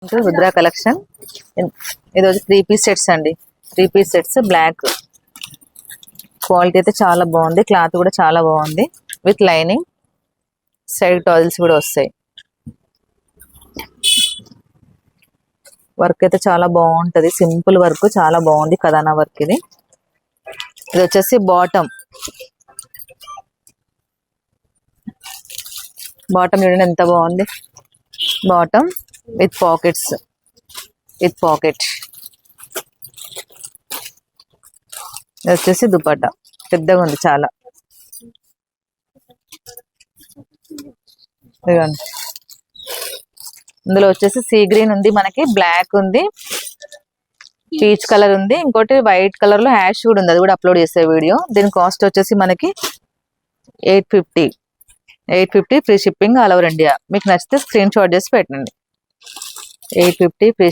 Rudra collection. ఇది వచ్చి 3 piece sets అండి. 3 పీస్ సెట్స్ బ్లాక్. క్వాలిటీ అయితే చాలా బాగుంది. క్లాత్ కూడా చాలా బాగుంది. With lining. సైడ్ టాజిల్స్ కూడా వస్తాయి. వర్క్ అయితే చాలా బాగుంటది. సింపుల్ వర్క్ చాలా బాగుంది. కదానా వర్క్ ఇది. ఇది వచ్చేసి బాటమ్. బాటమ్ చూడండి ఎంత బాగుంది. Bottom with pockets. With pocket. ఇది వచ్చేసి దుపట్టా. పెద్దగా ఉంది చాలా. ఇదిగోండి. ఇందులో వచ్చేసి సీ గ్రీన్ ఉంది, మనకి బ్లాక్ ఉంది, పీచ్ కలర్ ఉంది, ఇంకోటి వైట్ కలర్ లో హ్యాష్ కూడా ఉంది. అది కూడా అప్లోడ్ చేసే వీడియో. దీని కాస్ట్ వచ్చేసి మనకి 850 free shipping all over India. మీకు నచ్చితే స్క్రీన్ షాట్ చేసి పెట్టండి. 850 ఫ్రీ